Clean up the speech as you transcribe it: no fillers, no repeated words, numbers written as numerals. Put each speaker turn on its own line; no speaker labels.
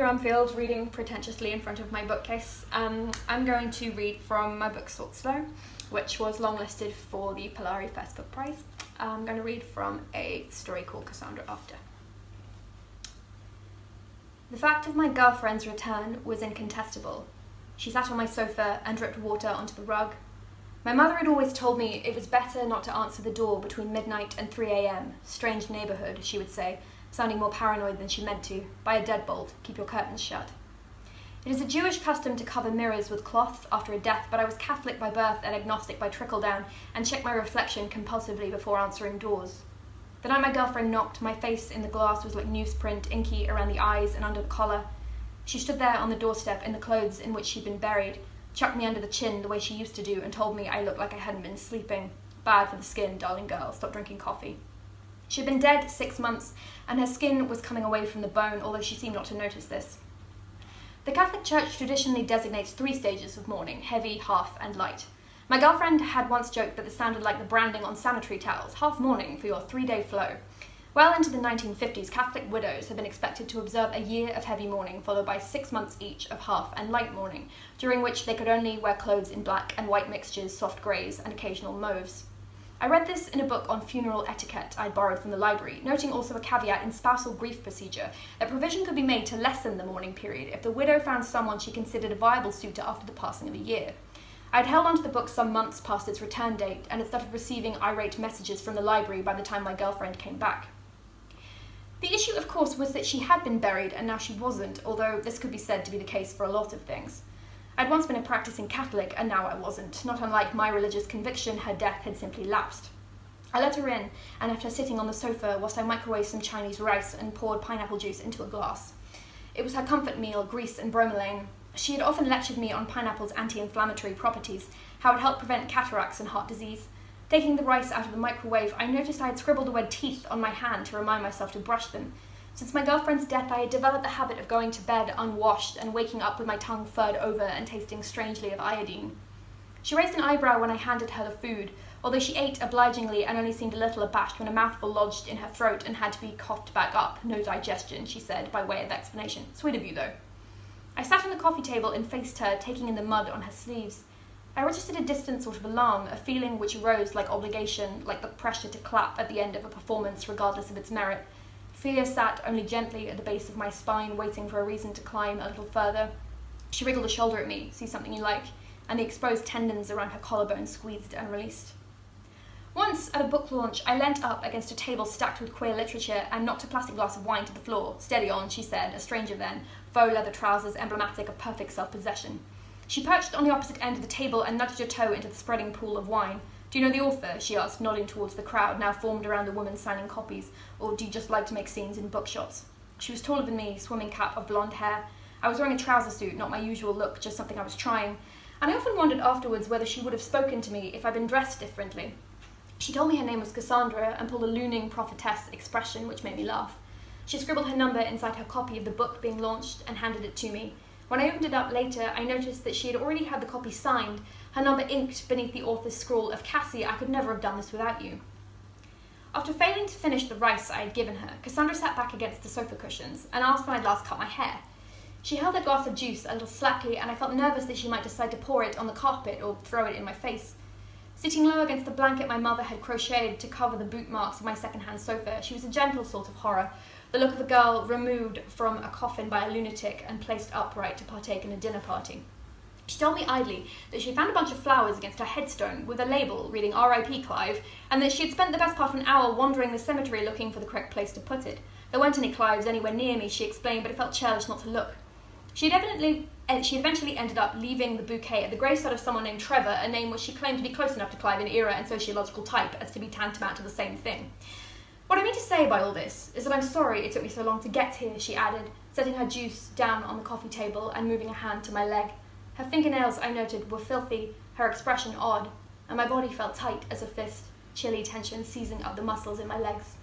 Julia Armfield, reading pretentiously in front of my bookcase. I'm going to read from my book Sort Slow, which was longlisted for the Polari First Book Prize. I'm going to read from a story called Cassandra After. The fact of my girlfriend's return was incontestable. She sat on my sofa and dripped water onto the rug. My mother had always told me it was better not to answer the door between midnight and 3 a.m. Strange neighbourhood, she would say, sounding more paranoid than she meant to. By a deadbolt, keep your curtains shut. It is a Jewish custom to cover mirrors with cloth after a death, but I was Catholic by birth and agnostic by trickle-down, and checked my reflection compulsively before answering doors. The night my girlfriend knocked, my face in the glass was like newsprint, inky around the eyes and under the collar. She stood there on the doorstep in the clothes in which she'd been buried, chucked me under the chin the way she used to do, and told me I looked like I hadn't been sleeping. Bad for the skin, darling girl, stop drinking coffee. She had been dead 6 months, and her skin was coming away from the bone, although she seemed not to notice this. The Catholic Church traditionally designates 3 stages of mourning: heavy, half, and light. My girlfriend had once joked that it sounded like the branding on sanitary towels: half mourning for your 3-day flow. Well into the 1950s, Catholic widows had been expected to observe a year of heavy mourning, followed by 6 months each of half and light mourning, during which they could only wear clothes in black and white mixtures, soft greys, and occasional mauves. I read this in a book on funeral etiquette I'd borrowed from the library, noting also a caveat in spousal grief procedure that provision could be made to lessen the mourning period if the widow found someone she considered a viable suitor after the passing of a year. I'd held onto the book some months past its return date and had started receiving irate messages from the library by the time my girlfriend came back. The issue, of course, was that she had been buried and now she wasn't, although this could be said to be the case for a lot of things. I'd once been a practicing Catholic and now I wasn't. Not unlike my religious conviction, her death had simply lapsed. I let her in and left her sitting on the sofa whilst I microwaved some Chinese rice and poured pineapple juice into a glass. It was her comfort meal, grease and bromelain. She had often lectured me on pineapple's anti-inflammatory properties, how it helped prevent cataracts and heart disease. Taking the rice out of the microwave, I noticed I had scribbled the word teeth on my hand to remind myself to brush them. Since my girlfriend's death, I had developed the habit of going to bed unwashed and waking up with my tongue furred over and tasting strangely of iodine. She raised an eyebrow when I handed her the food, although she ate obligingly and only seemed a little abashed when a mouthful lodged in her throat and had to be coughed back up. No digestion, she said, by way of explanation. Sweet of you, though. I sat on the coffee table and faced her, taking in the mud on her sleeves. I registered a distant sort of alarm, a feeling which arose like obligation, like the pressure to clap at the end of a performance regardless of its merit. Fear sat only gently at the base of my spine, waiting for a reason to climb a little further. She wriggled a shoulder at me, see something you like, and the exposed tendons around her collarbone squeezed and released. Once, at a book launch, I leant up against a table stacked with queer literature and knocked a plastic glass of wine to the floor. Steady on, she said, a stranger then, faux leather trousers emblematic of perfect self-possession. She perched on the opposite end of the table and nudged her toe into the spreading pool of wine. Do you know the author? She asked, nodding towards the crowd, now formed around the woman signing copies, or do you just like to make scenes in bookshops? She was taller than me, swimming cap of blonde hair. I was wearing a trouser suit, not my usual look, just something I was trying, and I often wondered afterwards whether she would have spoken to me if I'd been dressed differently. She told me her name was Cassandra and pulled a looning prophetess expression which made me laugh. She scribbled her number inside her copy of the book being launched and handed it to me. When I opened it up later, I noticed that she had already had the copy signed, her number inked beneath the author's scrawl of Cassie, I could never have done this without you. After failing to finish the rice I had given her, Cassandra sat back against the sofa cushions and asked when I'd last cut my hair. She held her glass of juice a little slackly, and I felt nervous that she might decide to pour it on the carpet or throw it in my face. Sitting low against the blanket my mother had crocheted to cover the boot marks of my second-hand sofa, she was a gentle sort of horror, the look of a girl removed from a coffin by a lunatic and placed upright to partake in a dinner party. She told me idly that she had found a bunch of flowers against her headstone with a label reading R.I.P. Clive, and that she had spent the best part of an hour wandering the cemetery looking for the correct place to put it. There weren't any Clives anywhere near me, she explained, but it felt churlish not to look. She eventually ended up leaving the bouquet at the graveside of someone named Trevor, a name which she claimed to be close enough to Clive in era and sociological type as to be tantamount to the same thing. What I mean to say by all this is that I'm sorry it took me so long to get here, she added, setting her juice down on the coffee table and moving a hand to my leg. Her fingernails, I noted, were filthy, her expression odd, and my body felt tight as a fist, chilly tension seizing up the muscles in my legs.